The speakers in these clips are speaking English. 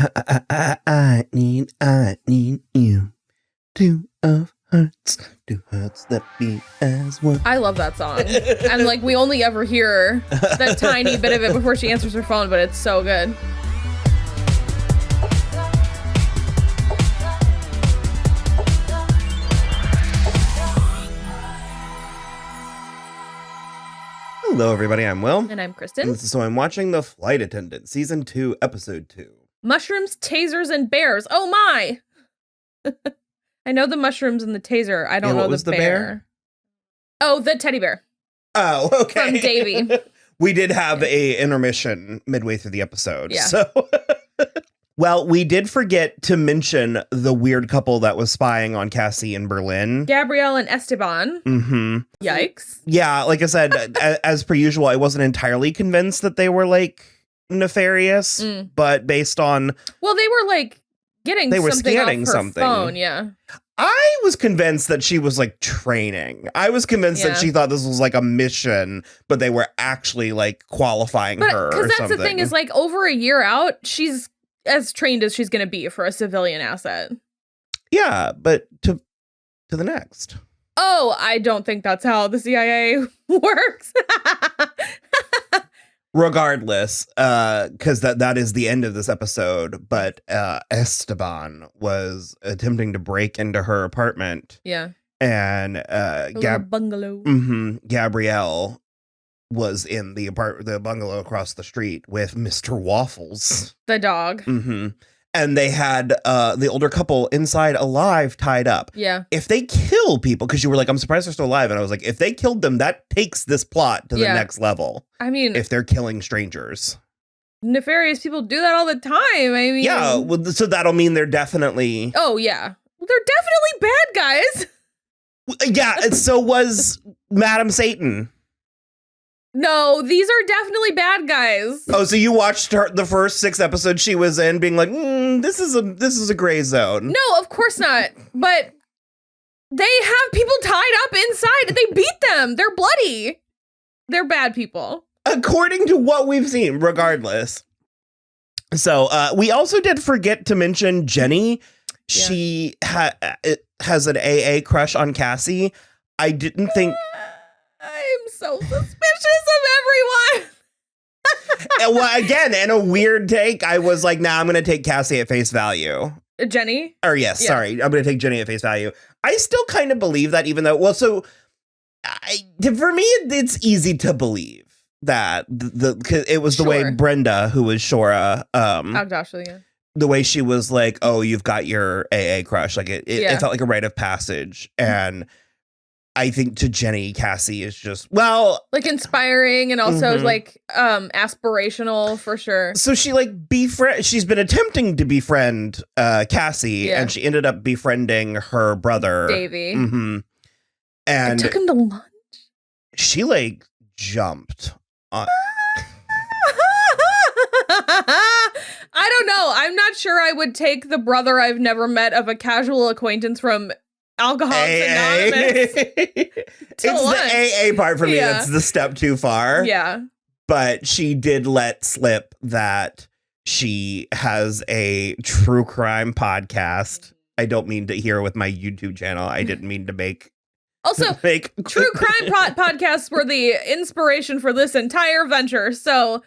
I need you. Two hearts that beat as one. I love that song. And like we only ever hear that tiny bit of it before she answers her phone, but it's so good. Hello, everybody. I'm Will. And I'm Kristen. And so I'm watching The Flight Attendant, Season 2, Episode 2. Mushrooms, tasers, and bears. Oh my! I know the mushrooms and the taser. I don't know was the the bear. Oh, the teddy bear. Oh, okay. From Davy. We did have a intermission midway through the episode. Yeah. So, well, we did forget to mention the weird couple that was spying on Cassie in Berlin. Gabrielle and Esteban. Mm-hmm. Yikes. Yeah, like I said, as per usual, I wasn't entirely convinced that they were like nefarious, but based on they were like getting something scanning off her something. phone, yeah. I was convinced that she was like training. I was convinced that she thought this was like a mission, but they were actually like qualifying her. Because that's something. The thing is, like, over a year out, she's as trained as she's going to be for a civilian asset. Yeah, but to the next. Oh, I don't think that's how the CIA works. Regardless, because that is the end of this episode, but Esteban was attempting to break into her apartment. Yeah. And bungalow. Gabrielle was in the bungalow across the street with Mr. Waffles. The dog. And they had the older couple inside alive, tied up. Yeah. If they kill people, because you were like, I'm surprised they're still alive. And I was like, if they killed them, that takes this plot to the next level. I mean, if they're killing strangers. Nefarious people do that all the time. I mean. Yeah. Well, so that'll mean they're definitely. Oh, yeah. They're definitely bad guys. Yeah. And so was Madam Satan. No, these are definitely bad guys. Oh, so you watched the first 6 episodes she was in, being like, this is a gray zone. No, of course not. But they have people tied up inside and they beat them. They're bloody. They're bad people. According to what we've seen, regardless. So we also did forget to mention Jenny. Yeah. She has an AA crush on Cassie. I didn't think... I'm so suspicious of everyone. Well, again, in a weird take, I was like, nah, I'm going to take Cassie at face value. Jenny? Or yes, sorry. I'm going to take Jenny at face value. I still kind of believe that, even though, well, so for me, it's easy to believe that it was the way Brenda, who was Shora, the way she was like, oh, you've got your AA crush. Like it felt like a rite of passage. And I think to Jenny, Cassie is just, well, like inspiring and also like aspirational for sure. So she like she's been attempting to befriend Cassie, and she ended up befriending her brother Davy. And I took him to lunch. She like jumped on. I don't know. I'm not sure I would take the brother I've never met of a casual acquaintance from Alcoholics Anonymous. It's the AA part for me that's the step too far. Yeah. But she did let slip that she has a true crime podcast. I don't mean to hear with my YouTube channel. I didn't mean to make... Also, true crime podcasts were the inspiration for this entire venture. So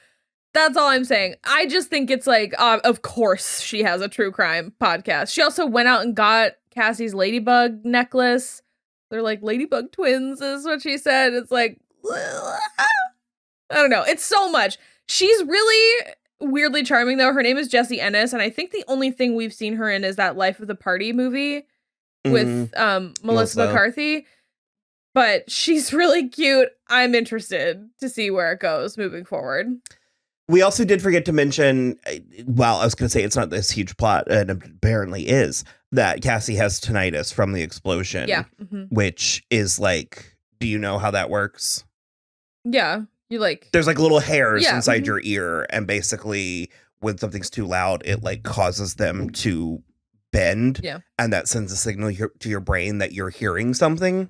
that's all I'm saying. I just think it's like, of course she has a true crime podcast. She also went out and got Cassie's ladybug necklace. They're like ladybug twins is what she said. It's like, I don't know. It's so much. She's really weirdly charming though. Her name is Jessie Ennis. And I think the only thing we've seen her in is that Life of the Party movie with Melissa McCarthy. But she's really cute. I'm interested to see where it goes moving forward. We also did forget to mention, well, I was going to say it's not this huge plot, and it apparently is, that Cassie has tinnitus from the explosion. Yeah. Which is like, do you know how that works? Yeah. You like... There's like little hairs inside your ear, and basically when something's too loud, it like causes them to bend. Yeah. And that sends a signal to your brain that you're hearing something.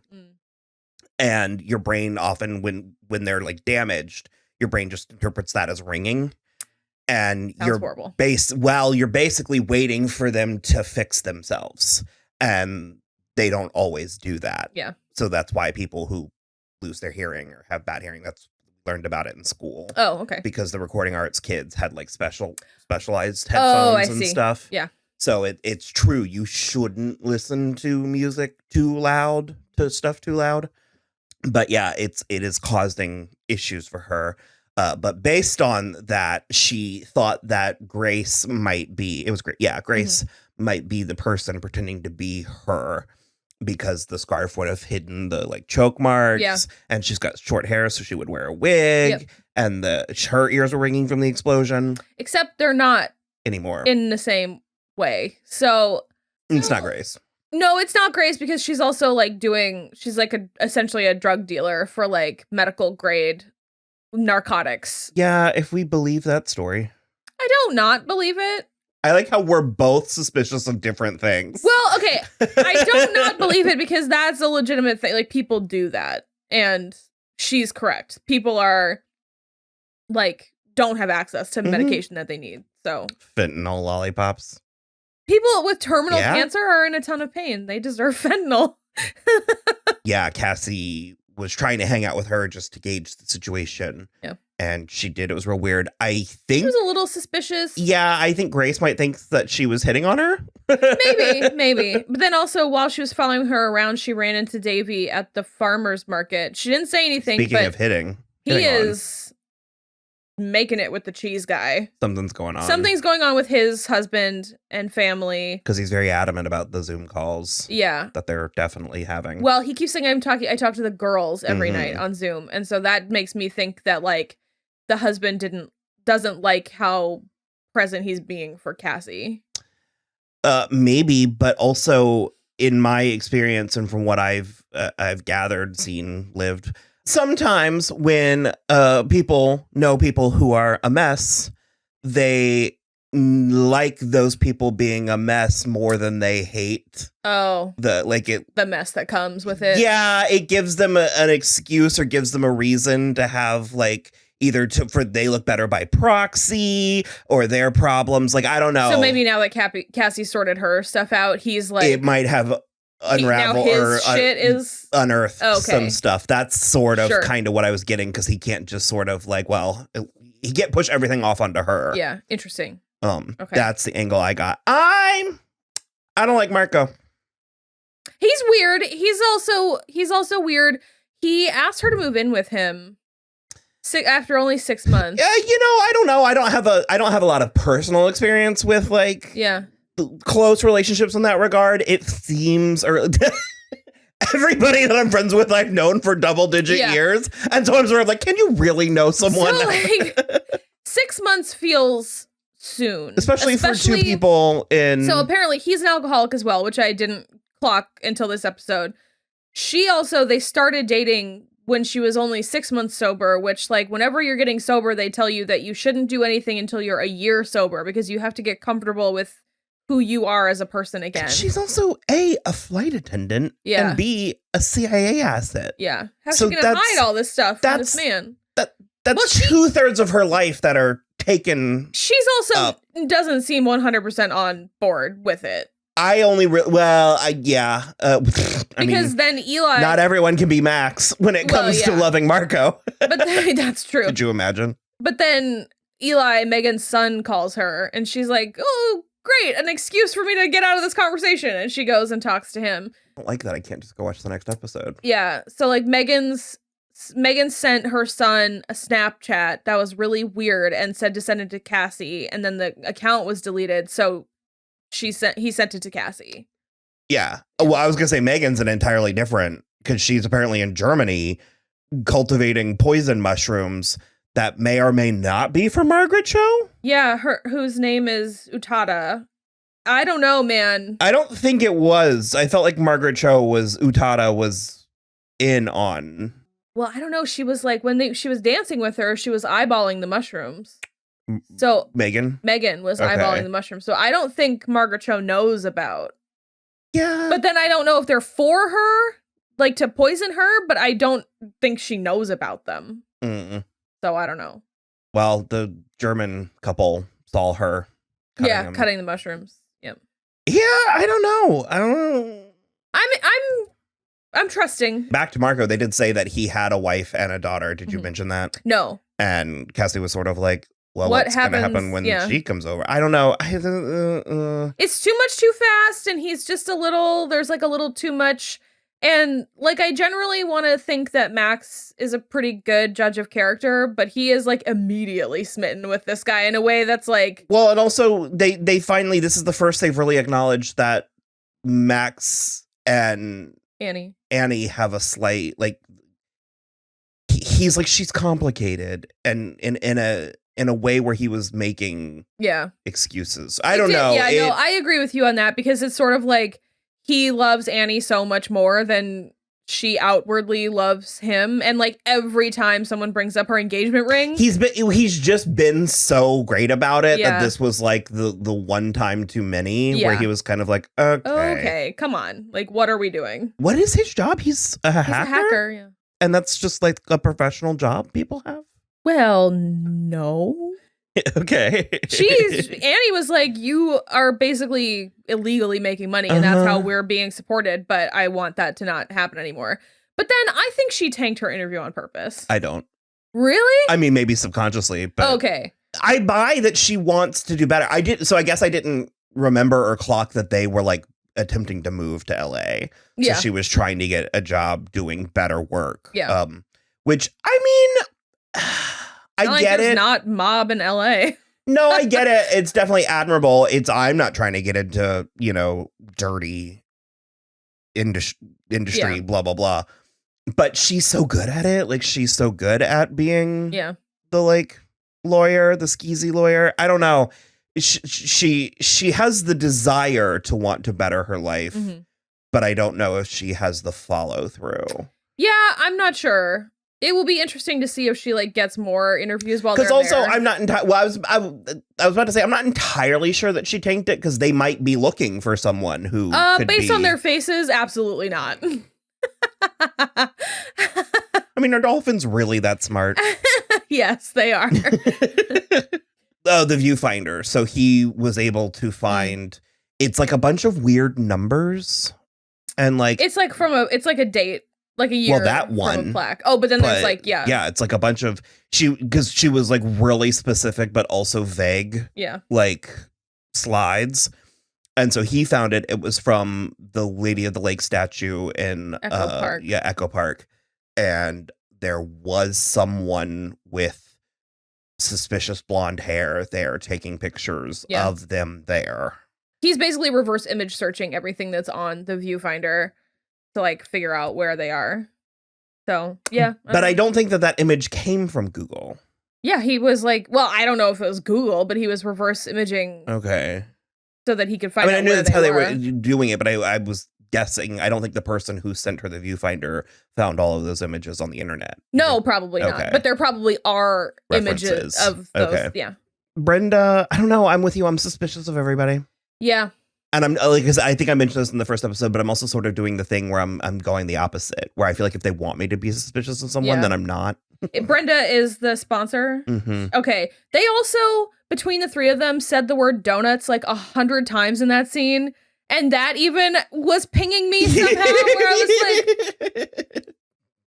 And your brain often, when they're like damaged, your brain just interprets that as ringing. And Sounds horrible. You're basically waiting for them to fix themselves. And they don't always do that. Yeah. So that's why people who lose their hearing or have bad hearing, that's learned about it in school. Oh, okay. Because the recording arts kids had like specialized headphones and stuff. Yeah. So it's true. You shouldn't listen to music too loud, to stuff too loud. But yeah, it is causing issues for her. But based on that, she thought that Grace might be, Grace might be the person pretending to be her because the scarf would have hidden the like choke marks and she's got short hair. So she would wear a wig and her ears were ringing from the explosion. Except they're not anymore in the same way. So it's not Grace. No, it's not Grace because she's also like she's like essentially a drug dealer for like medical grade narcotics. Yeah, if we believe that story. I don't not believe it. I like how we're both suspicious of different things. Well, okay. I don't not believe it because that's a legitimate thing. Like people do that. And she's correct. People are like don't have access to medication that they need. So fentanyl lollipops. People with terminal cancer are in a ton of pain. They deserve fentanyl. Yeah, Cassie was trying to hang out with her just to gauge the situation. Yeah. And she did. It was real weird. I think she was a little suspicious. Yeah, I think Grace might think that she was hitting on her. Maybe. But then also while she was following her around, she ran into Davey at the farmer's market. She didn't say anything. Speaking of hitting is making it with the cheese guy. Something's going on. Something's going on with his husband and family. Because he's very adamant about the Zoom calls. Yeah. That they're definitely having. Well, he keeps saying I talk to the girls every night on Zoom. And so that makes me think that like the husband doesn't like how present he's being for Cassie. Maybe, but also in my experience and from what I've gathered, seen, lived, sometimes when people know people who are a mess, they like those people being a mess more than they hate the mess that comes with it. Yeah, it gives them an excuse or gives them a reason to have like either for they look better by proxy or their problems. Like, I don't know. So maybe now that Cassie sorted her stuff out, he's like, it might have unravel or shit is unearth some stuff. That's sort of kind of what I was getting, because he can't just sort of like, well, he can't push everything off onto her. Yeah, interesting. That's the angle I got. I don't like Marco. He's weird. He's also weird. He asked her to move in with him after only 6 months. Yeah, I don't know. I don't have a lot of personal experience with like close relationships in that regard. It seems everybody that I'm friends with I've known for double-digit years, and so I'm sort of like, can you really know someone? So, like, 6 months feels soon, especially for two people in. So apparently he's an alcoholic as well, which I didn't clock until this episode. They started dating when she was only 6 months sober, which, like, whenever you're getting sober, they tell you that you shouldn't do anything until you're a year sober because you have to get comfortable with who you are as a person again. And she's also a flight attendant and B, a CIA asset. Yeah. How's she gonna hide all this stuff from this man? That's 2/3 of her life that are taken. She's also doesn't seem 100% on board with it. I only because then Eli, not everyone can be Max when it comes to loving Marco. But that's true. Could you imagine? But then Eli, Megan's son, calls her and she's like, "Oh, great, an excuse for me to get out of this conversation." And she goes and talks to him. I don't like that. I can't just go watch the next episode. Yeah. So like Megan sent her son a Snapchat that was really weird and said to send it to Cassie, and then the account was deleted. So he sent it to Cassie. Yeah. Well, I was gonna say Megan's an entirely different, because she's apparently in Germany cultivating poison mushrooms that may or may not be for Margaret Cho. Yeah, whose name is Utada. I don't know, man. I don't think it was. I felt like Margaret Cho Utada was in on. Well, I don't know. She was like, when she was dancing with her, she was eyeballing the mushrooms. So Megan was eyeballing the mushrooms. So I don't think Margaret Cho knows about. Yeah. But then I don't know if they're for her, like to poison her, but I don't think she knows about them. Mm-mm. So I don't know. Well, the German couple saw her. Cutting the mushrooms. Yep. Yeah, I don't know. I'm trusting. Back to Marco, they did say that he had a wife and a daughter. Did you mention that? No. And Cassie was sort of like, well, what's going to happen when she comes over? I don't know. It's too much too fast, and he's just there's like a little too much. And like, I generally want to think that Max is a pretty good judge of character, but he is like immediately smitten with this guy in a way that's like. Well, and also they finally, this is the first they've really acknowledged that Max and Annie have a slight, like, he's like, she's complicated, and in a way where he was making excuses. I don't know. Yeah, no, I agree with you on that, because it's sort of like he loves Annie so much more than she outwardly loves him, and like every time someone brings up her engagement ring, he's just been so great about it that this was like the one time too many where he was kind of like, okay, come on, like, what are we doing? What is his job? He's a hacker, yeah, and that's just like a professional job people have. Well, no. Okay. Annie was like, you are basically illegally making money, and that's how we're being supported, but I want that to not happen anymore. But then I think she tanked her interview on purpose. I don't. Really? I mean, maybe subconsciously, but okay. I buy that she wants to do better. I guess I didn't remember or clock that they were like attempting to move to LA. So she was trying to get a job doing better work. Yeah. Which, I mean, I get it. Not mob in LA. No, I get it. It's definitely admirable. I'm not trying to get into, dirty industry, blah, blah, blah. But she's so good at it. Like, she's so good at being the like lawyer, the skeezy lawyer. I don't know. She has the desire to want to better her life, but I don't know if she has the follow through. Yeah, I'm not sure. It will be interesting to see if she like gets more interviews while they're there. Because also, there. I'm not entirely. Well, I was about to say I'm not entirely sure that she tanked it, because they might be looking for someone who. Based on their faces, absolutely not. I mean, are dolphins really that smart? Yes, they are. The viewfinder. So he was able to find. It's like a bunch of weird numbers, and like it's like a date. Like a year. Well, that one plaque. Oh, but then there's like, it's like a bunch of because she was like really specific, but also vague. Yeah. Like slides. And so he found it. It was from the Lady of the Lake statue in Echo Park. Yeah, Echo Park. And there was someone with suspicious blonde hair there taking pictures of them there. He's basically reverse image searching everything that's on the viewfinder to like figure out where they are. So, yeah. But I don't think that image came from Google. Yeah, he was like, well, I don't know if it was Google, but he was reverse imaging. Okay. So that he could find out. I knew that's how they were doing it, but I was guessing. I don't think the person who sent her the viewfinder found all of those images on the internet. No, probably not. But there probably are images of those. Okay. Yeah. Brenda, I don't know. I'm with you. I'm suspicious of everybody. Yeah. And I'm like, because I think I mentioned this in the first episode, but I'm also sort of doing the thing where I'm going the opposite, where I feel like if they want me to be suspicious of someone, then I'm not. Brenda is the sponsor. Mm-hmm. Okay. They also, between the three of them, said the word donuts like 100 times in that scene. And that even was pinging me somehow where I was like,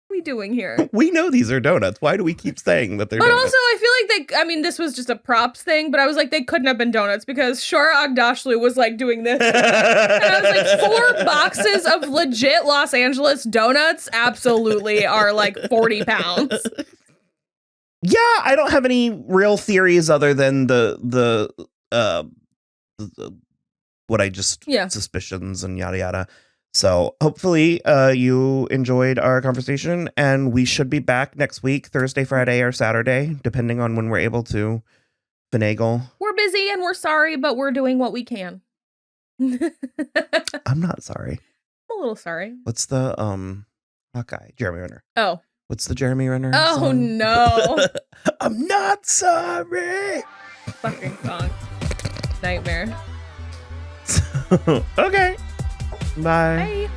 what are we doing here? We know these are donuts. Why do we keep saying that they're donuts? But also, I feel like this was just a props thing, but I was like, they couldn't have been donuts because Shora Aghdashloo was like doing this. And I was like, 4 boxes of legit Los Angeles donuts absolutely are like 40 pounds. Yeah, I don't have any real theories other than the what I just suspicions and yada yada. So hopefully you enjoyed our conversation, and we should be back next week, Thursday, Friday, or Saturday, depending on when we're able to finagle. We're busy and we're sorry, but we're doing what we can. I'm not sorry. I'm a little sorry. What's the Hawkeye? Jeremy Renner. Oh. What's the Jeremy Renner song? Oh no. I'm not sorry. Fucking song. Nightmare. Okay. Bye. Bye.